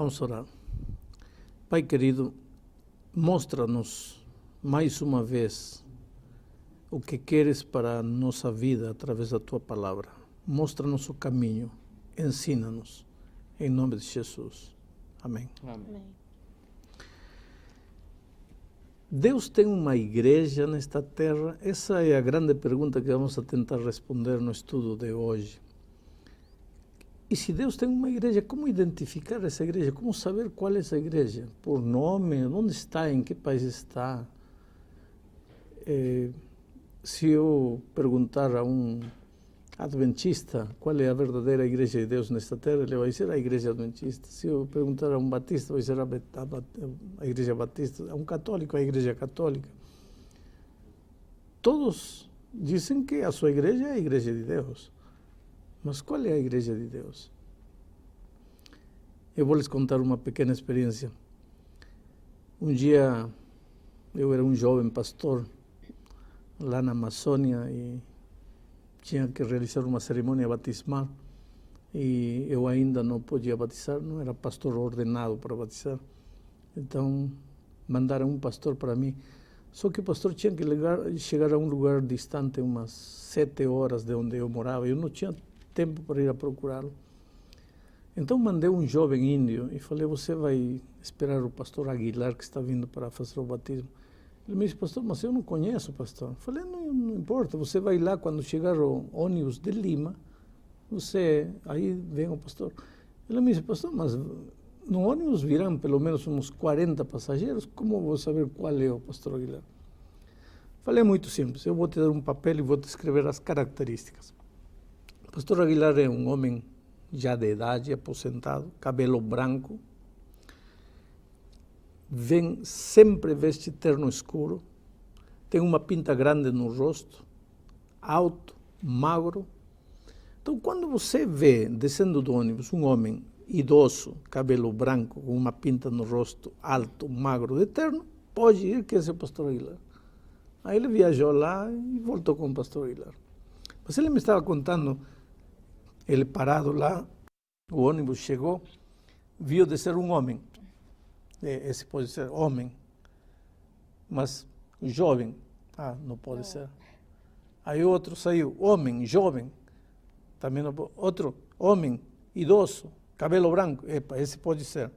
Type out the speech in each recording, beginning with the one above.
Vamos orar. Pai querido, mostra-nos mais uma vez o que queres para a nossa vida através da Tua palavra. Mostra-nos o caminho, ensina-nos, em nome de Jesus. Amém. Amém. Deus tem uma igreja nesta terra? Essa é a grande pergunta que vamos a tentar responder no estudo de hoje. E se Deus tem uma igreja, como identificar essa igreja? Como saber qual é essa igreja? Por nome? Onde está? Em que país está? Se eu perguntar a um adventista qual é a verdadeira igreja de Deus nesta terra, ele vai dizer a igreja adventista. Se eu perguntar a um batista, vai ser a igreja batista. A um católico, a igreja católica. Todos dizem que a sua igreja é a igreja de Deus. Mas qual é a igreja de Deus? Eu vou lhes contar uma pequena experiência. Um dia, eu era um jovem pastor lá na Amazônia e tinha que realizar uma cerimônia batismal e eu ainda não podia batizar, não era pastor ordenado para batizar. Então, mandaram um pastor para mim. Só que o pastor tinha que chegar a um lugar distante, umas 7 horas de onde eu morava. Eu não tinha tempo para ir a procurá-lo. Então mandei um jovem índio e falei, você vai esperar o pastor Aguilar que está vindo para fazer o batismo. Ele me disse, pastor, mas eu não conheço o pastor. Eu falei, não importa, você vai lá quando chegar o ônibus de Lima, aí vem o pastor. Ele me disse, pastor, mas no ônibus virão pelo menos uns 40 passageiros, como eu vou saber qual é o pastor Aguilar? Falei, é muito simples, eu vou te dar um papel e vou te escrever as características. O pastor Aguilar é um homem já de idade, aposentado, cabelo branco, sempre veste terno escuro, tem uma pinta grande no rosto, alto, magro. Então, quando você vê, descendo do ônibus, um homem idoso, cabelo branco, com uma pinta no rosto, alto, magro, de terno, pode ir que esse é o pastor Aguilar. Aí ele viajou lá e voltou com o pastor Aguilar. Mas ele me estava contando, ele parado lá, o ônibus chegou, viu descer um homem. Esse pode ser homem, mas jovem, não pode ser. Aí outro saiu, homem, jovem, também não pode. Outro, homem, idoso, cabelo branco, esse pode ser.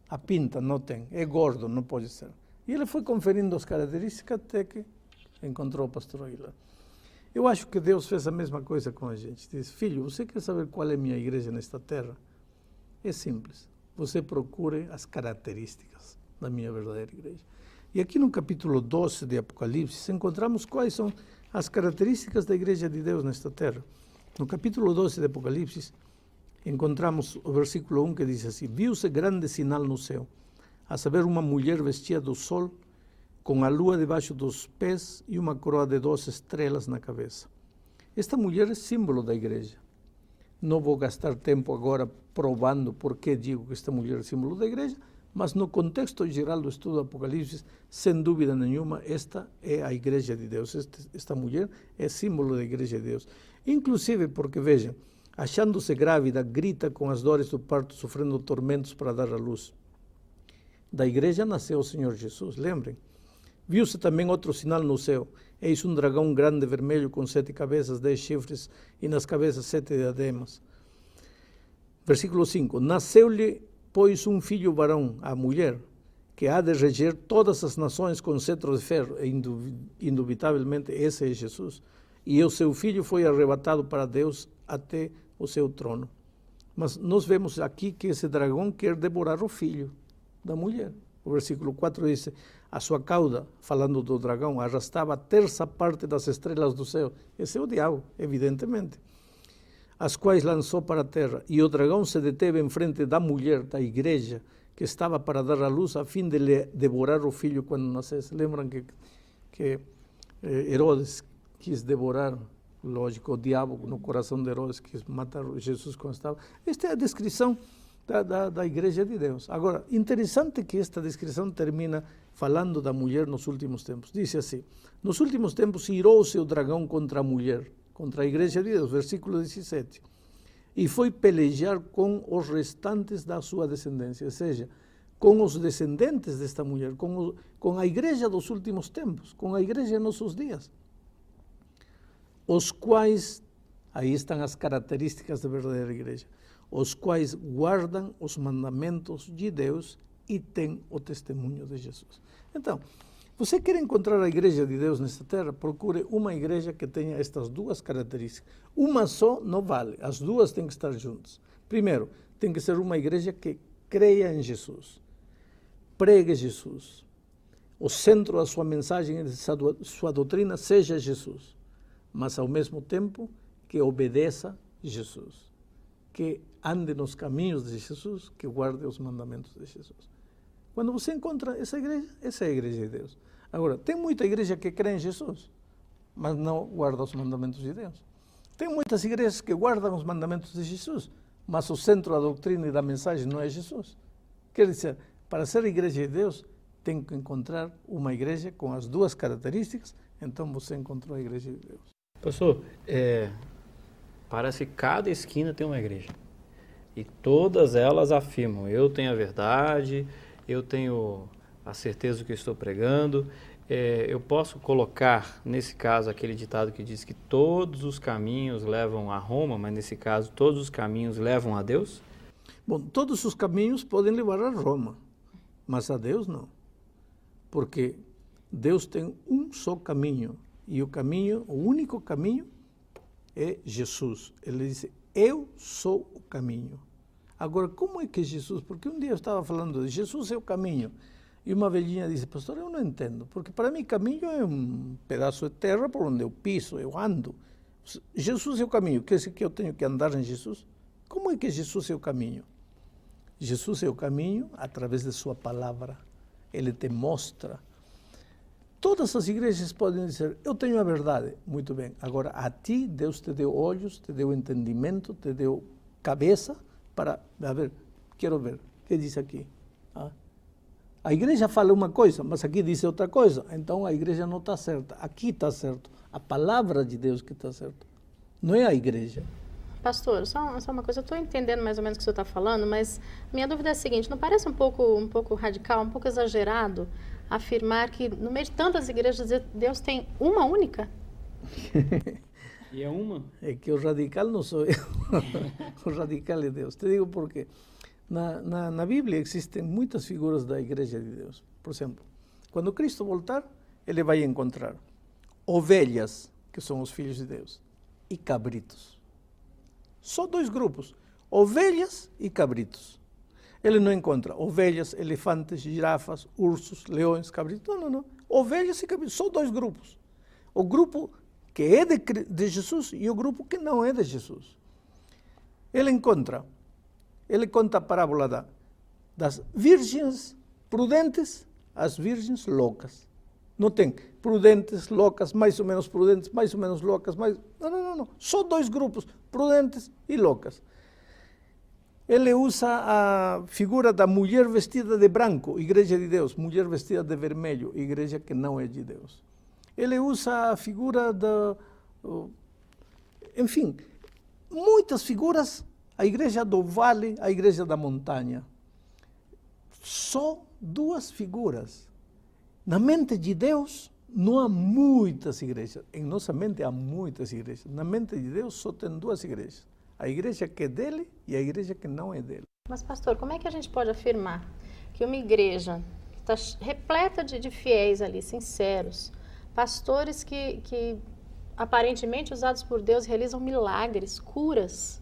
A pinta não tem, é gordo, não pode ser. E ele foi conferindo as características até que encontrou o pastor Aguilar. Eu acho que Deus fez a mesma coisa com a gente. Diz, filho, você quer saber qual é a minha igreja nesta terra? É simples. Você procure as características da minha verdadeira igreja. E aqui no capítulo 12 de Apocalipse, encontramos quais são as características da igreja de Deus nesta terra. No capítulo 12 de Apocalipse, encontramos o versículo 1 que diz assim, viu-se grande sinal no céu, a saber, uma mulher vestida do sol, com a lua debaixo dos pés e uma coroa de 12 estrelas na cabeça. Esta mulher é símbolo da igreja. Não vou gastar tempo agora provando por que digo que esta mulher é símbolo da igreja, mas no contexto geral do estudo do Apocalipse, sem dúvida nenhuma, esta é a igreja de Deus. Esta mulher é símbolo da igreja de Deus. Inclusive porque, vejam, achando-se grávida, grita com as dores do parto, sofrendo tormentos para dar à luz. Da igreja nasceu o Senhor Jesus, lembrem. Viu-se também outro sinal no céu. Eis um dragão grande vermelho com 7 cabeças, 10 chifres e nas cabeças 7 diademas. Versículo 5. Nasceu-lhe, pois, um filho varão, a mulher, que há de reger todas as nações com cetro de ferro. E indubitavelmente esse é Jesus. E o seu filho foi arrebatado para Deus até o seu trono. Mas nós vemos aqui que esse dragão quer devorar o filho da mulher. O versículo 4 diz, a sua cauda, falando do dragão, arrastava a terça parte das estrelas do céu. Esse é o diabo, evidentemente. As quais lançou para a terra. E o dragão se deteve em frente da mulher, da igreja, que estava para dar à luz, a fim de lhe devorar o filho quando nascesse. Lembram que Herodes quis devorar, lógico, o diabo no coração de Herodes, quis matar Jesus quando estava. Esta é a descrição da igreja de Deus. Agora, interessante que esta descrição termina falando da mulher nos últimos tempos. Diz assim, nos últimos tempos irou-se o dragão contra a mulher, contra a igreja de Deus, versículo 17. e foi pelejar com os restantes da sua descendência, ou seja, com os descendentes desta mulher, com a igreja dos últimos tempos, com a igreja em nossos dias, os quais, aí estão as características da verdadeira igreja, os quais guardam os mandamentos de Deus e têm o testemunho de Jesus. Então, você quer encontrar a igreja de Deus nesta terra? Procure uma igreja que tenha estas duas características. Uma só não vale, as duas têm que estar juntas. Primeiro, tem que ser uma igreja que creia em Jesus, pregue Jesus, o centro da sua mensagem e de sua doutrina seja Jesus, mas ao mesmo tempo que obedeça Jesus, que ande nos caminhos de Jesus, que guarde os mandamentos de Jesus. Quando você encontra essa é a igreja de Deus. Agora, tem muita igreja que crê em Jesus, mas não guarda os mandamentos de Deus. Tem muitas igrejas que guardam os mandamentos de Jesus, mas o centro da doutrina e da mensagem não é Jesus. Quer dizer, para ser igreja de Deus, tem que encontrar uma igreja com as duas características, então você encontrou a igreja de Deus. Pastor, parece que cada esquina tem uma igreja. E todas elas afirmam, eu tenho a verdade, eu tenho a certeza do que eu estou pregando. Eu posso colocar, nesse caso, aquele ditado que diz que todos os caminhos levam a Roma, mas nesse caso, todos os caminhos levam a Deus? Bom, todos os caminhos podem levar a Roma, mas a Deus não. Porque Deus tem um só caminho, e o único caminho é Jesus. Ele disse, eu sou o caminho. Agora, como é que Jesus, porque um dia eu estava falando de Jesus é o caminho, e uma velhinha disse, pastor, eu não entendo, porque para mim caminho é um pedaço de terra por onde eu piso, eu ando. Jesus é o caminho, quer dizer que eu tenho que andar em Jesus? Como é que Jesus é o caminho? Jesus é o caminho através de sua palavra, ele te mostra. Todas as igrejas podem dizer, eu tenho a verdade, muito bem, agora a ti Deus te deu olhos, te deu entendimento, te deu cabeça, para, a ver, quero ver, o que diz aqui? A igreja fala uma coisa, mas aqui diz outra coisa, então a igreja não está certa, aqui está certo, a palavra de Deus que está certa, não é a igreja. Pastor, só uma coisa, eu estou entendendo mais ou menos o que o senhor está falando, mas minha dúvida é a seguinte, não parece um pouco radical, um pouco exagerado, afirmar que no meio de tantas igrejas Deus tem uma única? E é uma? É que o radical não sou eu, o radical é Deus. Te digo por quê. Na Bíblia existem muitas figuras da igreja de Deus. Por exemplo, quando Cristo voltar, ele vai encontrar ovelhas, que são os filhos de Deus, e cabritos. Só dois grupos, ovelhas e cabritos. Ele não encontra ovelhas, elefantes, girafas, ursos, leões, cabritos. Não. Ovelhas e cabritos, só dois grupos. O grupo que é de Jesus e o grupo que não é de Jesus. Ele conta a parábola das virgens prudentes às virgens loucas. Não tem prudentes, loucas, mais ou menos prudentes, mais ou menos loucas, mais... Não. Só dois grupos, prudentes e loucas. Ele usa a figura da mulher vestida de branco, igreja de Deus, mulher vestida de vermelho, igreja que não é de Deus. Ele usa a figura enfim, muitas figuras, a igreja do vale, a igreja da montanha. Só duas figuras. Na mente de Deus não há muitas igrejas. Em nossa mente há muitas igrejas. Na mente de Deus só tem duas igrejas. A igreja que é dele e a igreja que não é dele. Mas, pastor, como é que a gente pode afirmar que uma igreja está repleta de fiéis ali, sinceros, pastores que aparentemente usados por Deus realizam milagres, curas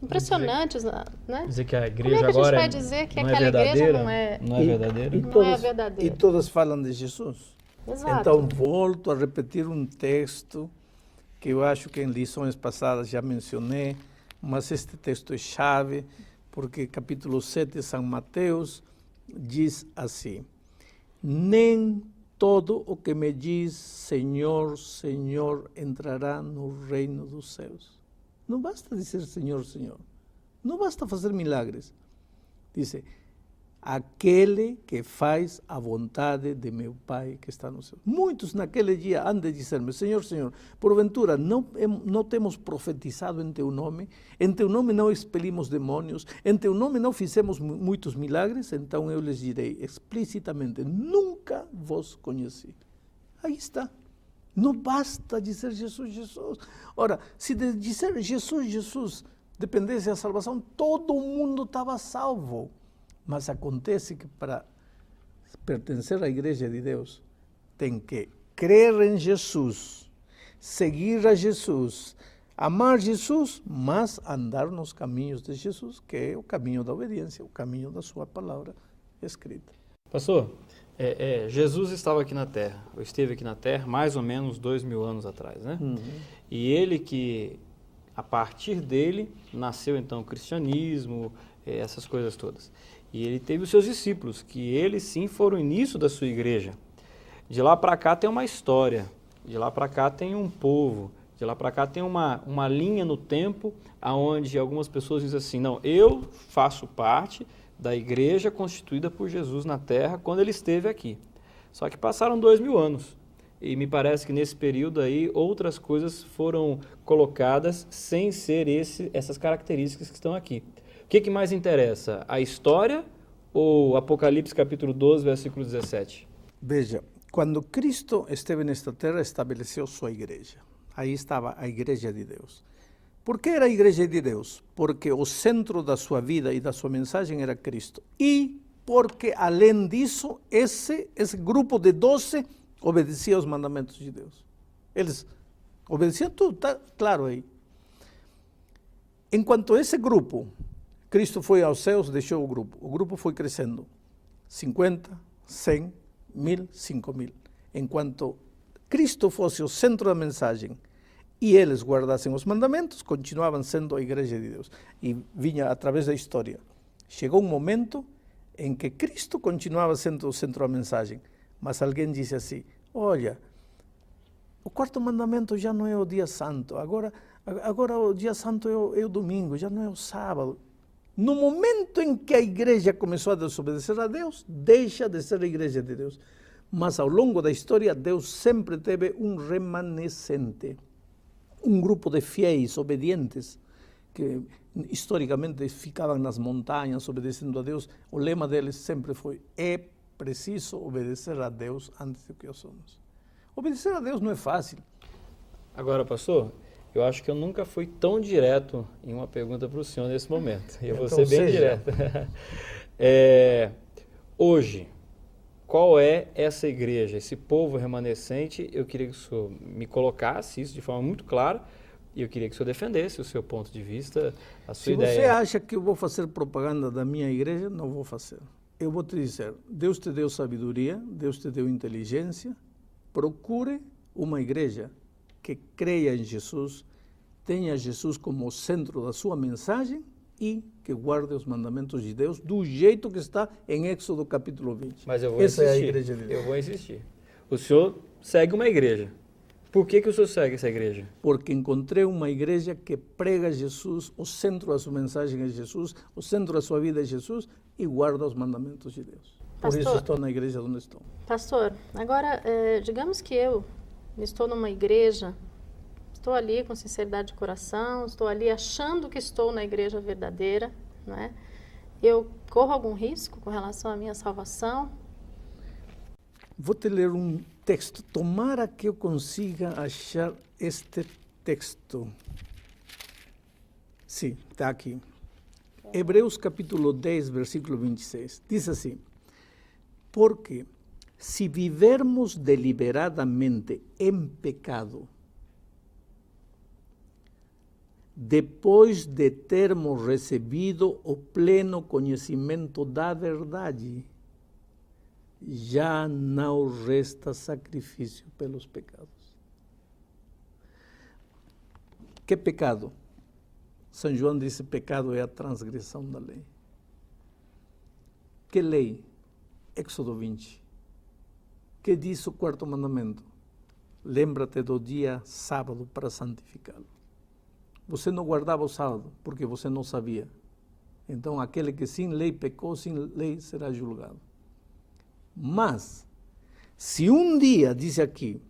impressionantes, né? Dizer que a igreja como é que agora a gente vai dizer que aquela igreja não é verdadeira? Não é verdadeira. E todas falam de Jesus. Exato. Então, volto a repetir um texto que eu acho que em lições passadas já mencionei, mas este texto é chave, porque capítulo 7 de São Mateus diz assim: nem todo o que me diz Senhor, Senhor entrará no reino dos céus. Não basta dizer Senhor, Senhor. Não basta fazer milagres. Diz, aquele que faz a vontade de meu Pai que está no céu. Muitos naquele dia han de dizer-me, Senhor, Senhor, porventura não temos profetizado em Teu nome não expelimos demônios, em Teu nome não fizemos muitos milagres? Então eu lhes direi explicitamente, nunca vos conheci. Aí está. Não basta dizer Jesus, Jesus. Ora, se de dizer Jesus, Jesus dependesse da salvação, todo mundo estava salvo. Mas acontece que para pertencer à Igreja de Deus, tem que crer em Jesus, seguir a Jesus, amar Jesus, mas andar nos caminhos de Jesus, que é o caminho da obediência, o caminho da sua palavra escrita. Pastor, Jesus estava aqui na Terra, ou esteve aqui na Terra mais ou menos 2000 anos atrás, né? E ele que, a partir dele, nasceu então o cristianismo, essas coisas todas. E ele teve os seus discípulos, que eles sim foram o início da sua igreja. De lá para cá tem uma história, de lá para cá tem um povo, de lá para cá tem uma linha no tempo, onde algumas pessoas dizem assim, não, eu faço parte da igreja constituída por Jesus na Terra quando ele esteve aqui. Só que passaram 2000 anos. E me parece que nesse período aí outras coisas foram colocadas sem ser essas características que estão aqui. O que mais interessa? A história ou Apocalipse capítulo 12, versículo 17? Veja, quando Cristo esteve nesta terra, estabeleceu sua igreja. Aí estava a igreja de Deus. Por que era a igreja de Deus? Porque o centro da sua vida e da sua mensagem era Cristo. E porque, além disso, esse grupo de 12 obedecia aos mandamentos de Deus. Eles obedeciam tudo, está claro aí. Enquanto esse grupo, Cristo foi aos céus, deixou o grupo foi crescendo. 50, 100, 1000, 5000. Enquanto Cristo fosse o centro da mensagem e eles guardassem os mandamentos, continuavam sendo a igreja de Deus. E vinha através da história. Chegou um momento em que Cristo continuava sendo o centro da mensagem, mas alguém disse assim, olha, o quarto mandamento já não é o dia santo, agora o dia santo é o domingo, já não é o sábado. No momento em que a igreja começou a desobedecer a Deus, deixa de ser a igreja de Deus. Mas ao longo da história, Deus sempre teve um remanescente, um grupo de fiéis, obedientes, que historicamente ficavam nas montanhas obedecendo a Deus. O lema deles sempre foi, é preciso obedecer a Deus antes do que somos. Obedecer a Deus não é fácil. Agora, pastor, eu acho que eu nunca fui tão direto em uma pergunta para o senhor nesse momento. E eu vou ser bem direto. Hoje, qual é essa igreja, esse povo remanescente? Eu queria que o senhor me colocasse isso de forma muito clara e eu queria que o senhor defendesse o seu ponto de vista, a sua ideia. Se você acha que eu vou fazer propaganda da minha igreja, não vou fazer. Eu vou te dizer, Deus te deu sabedoria, Deus te deu inteligência, procure uma igreja que creia em Jesus, tenha Jesus como centro da sua mensagem e que guarde os mandamentos de Deus do jeito que está em Êxodo capítulo 20. Mas eu vou Essa insistir. É a igreja de Deus. Eu vou insistir. O senhor segue uma igreja. Por que o senhor segue essa igreja? Porque encontrei uma igreja que prega Jesus, o centro da sua mensagem é Jesus, o centro da sua vida é Jesus e guarda os mandamentos de Deus. Por isso estou na igreja onde estou. Pastor, agora, digamos que eu estou numa igreja, estou ali com sinceridade de coração, estou ali achando que estou na igreja verdadeira, não é? Eu corro algum risco com relação à minha salvação? Vou te ler um texto. Tomara que eu consiga achar este texto. Sim, está aqui. Hebreus capítulo 10, versículo 26. Diz assim, porque se vivermos deliberadamente em pecado, depois de termos recebido o pleno conhecimento da verdade, já não resta sacrifício pelos pecados. Que pecado? São João disse, pecado é a transgressão da lei. Que lei? Êxodo 20. Que diz o quarto mandamento? Lembra-te do dia sábado para santificá-lo. Você não guardava o sábado porque você não sabia Então, aquele que sem lei pecou, sem lei será julgado. Mas, se um dia, diz aqui,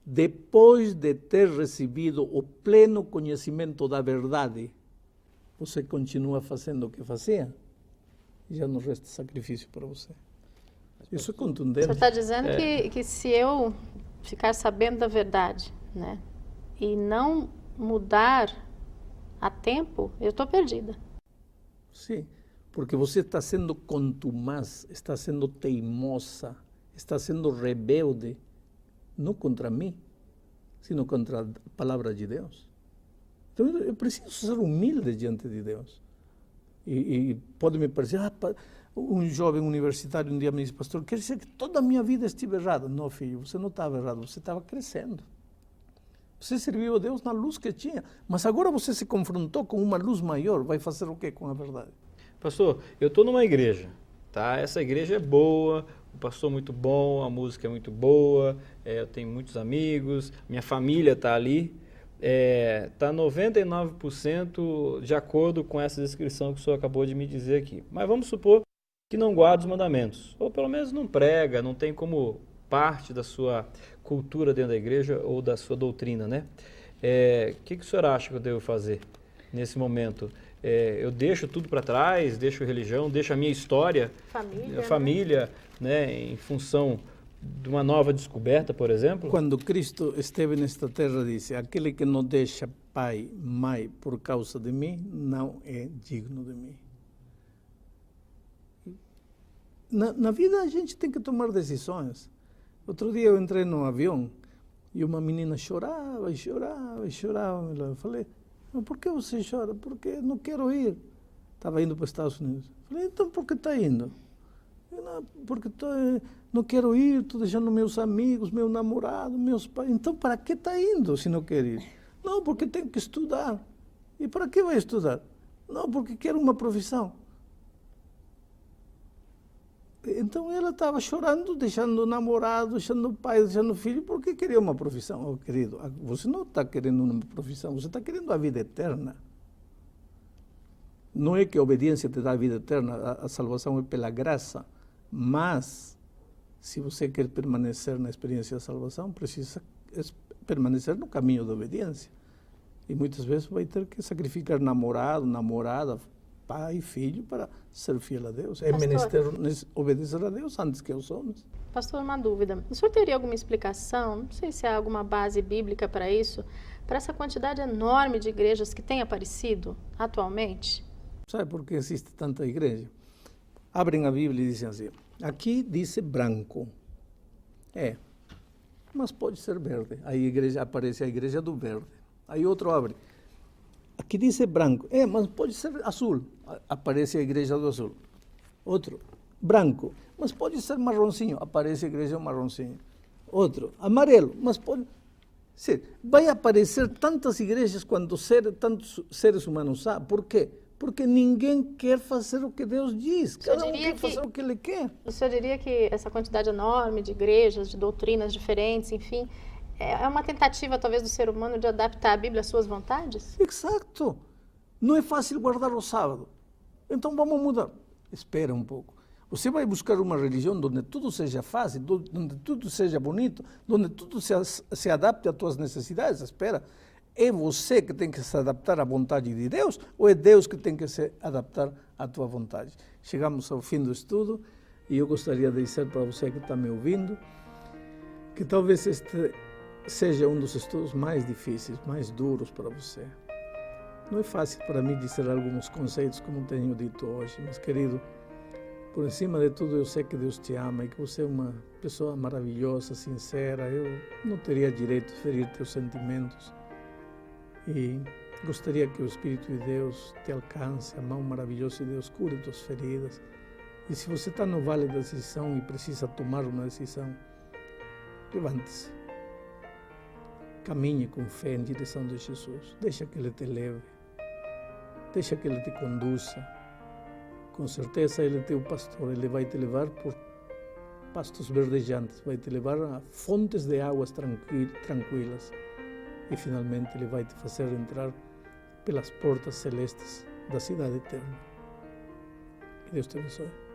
depois de ter recebido o pleno conhecimento da verdade, você continua fazendo o que fazia, já não resta sacrifício para você. Isso é contundente. Você está dizendo que se eu ficar sabendo da verdade, né, e não mudar a tempo, eu estou perdida. Sim, porque você está sendo contumaz, está sendo teimosa, está sendo rebelde, não contra mim, sino contra a palavra de Deus. Então eu preciso ser humilde diante de Deus. E pode me parecer, um jovem universitário um dia me disse, pastor, quer dizer que toda a minha vida estive errado. Não, filho, você não estava errado, você estava crescendo. Você serviu a Deus na luz que tinha, mas agora você se confrontou com uma luz maior, vai fazer o quê com a verdade? Pastor, eu estou numa igreja, tá? Essa igreja é boa, o pastor é muito bom, a música é muito boa, eu tenho muitos amigos, minha família está ali, está 99% de acordo com essa descrição que o senhor acabou de me dizer aqui. Mas vamos supor que não guarda os mandamentos, ou pelo menos não prega, não tem como parte da sua cultura dentro da igreja ou da sua doutrina, né? Que o senhor acha que eu devo fazer nesse momento? Eu deixo tudo para trás, deixo religião, deixo a minha história, família, né, em função de uma nova descoberta, por exemplo? Quando Cristo esteve nesta terra, disse, aquele que não deixa pai, mãe por causa de mim, não é digno de mim. Na vida a gente tem que tomar decisões. Outro dia eu entrei num avião e uma menina chorava e chorava e chorava. Eu falei, mas por que você chora? Porque não quero ir. Estava indo para os Estados Unidos. Falei, então por que está indo? Não, porque não quero ir, estou deixando meus amigos, meu namorado, meus pais. Então para que está indo se não quer ir? Não, porque tenho que estudar. E para que vai estudar? Não, porque quero uma profissão. Então ela estava chorando, deixando o namorado, deixando o pai, deixando o filho, porque queria uma profissão. Oh, querido, você não está querendo uma profissão, você está querendo a vida eterna. Não é que a obediência te dá a vida eterna, a salvação é pela graça, mas se você quer permanecer na experiência da salvação, precisa permanecer no caminho da obediência. E muitas vezes vai ter que sacrificar namorado, namorada, pai e filho para ser fiel a Deus. É menester obedecer a Deus antes que aos homens. Pastor, uma dúvida. O senhor teria alguma explicação, não sei se há alguma base bíblica para isso, para essa quantidade enorme de igrejas que tem aparecido atualmente? Sabe por que existe tanta igreja? Abrem a Bíblia e dizem assim, aqui diz branco. Mas pode ser verde. Aí aparece a igreja do verde. Aí outro abre. Aqui diz branco. Mas pode ser azul. Aparece a igreja do azul. Outro, branco. Mas pode ser marronzinho. Aparece a igreja marronzinho. Outro, amarelo. Mas pode... Sim, vai aparecer tantas igrejas quanto tantos seres humanos há. Por quê? Porque ninguém quer fazer o que Deus diz. Cada um quer fazer o que Ele quer. O senhor diria que essa quantidade enorme de igrejas, de doutrinas diferentes, enfim... é uma tentativa, talvez, do ser humano de adaptar a Bíblia às suas vontades? Exato. Não é fácil guardar o sábado. Então vamos mudar. Espera um pouco. Você vai buscar uma religião onde tudo seja fácil, onde tudo seja bonito, onde tudo se adapte às tuas necessidades. Espera. É você que tem que se adaptar à vontade de Deus ou é Deus que tem que se adaptar à tua vontade? Chegamos ao fim do estudo e eu gostaria de dizer para você que está me ouvindo que talvez este seja um dos estudos mais difíceis, mais duros para você. Não é fácil para mim dizer alguns conceitos como tenho dito hoje, mas querido, por cima de tudo eu sei que Deus te ama e que você é uma pessoa maravilhosa, sincera. Eu não teria direito de ferir teus sentimentos e gostaria que o Espírito de Deus te alcance, a mão maravilhosa de Deus cure tuas feridas. E se você está no vale da decisão e precisa tomar uma decisão, levante-se. Caminhe com fé em direção de Jesus. Deixa que Ele te leve. Deixa que Ele te conduza. Com certeza Ele é teu pastor. Ele vai te levar por pastos verdejantes. Vai te levar a fontes de águas tranquilas. E finalmente Ele vai te fazer entrar pelas portas celestes da cidade eterna. E Deus te abençoe.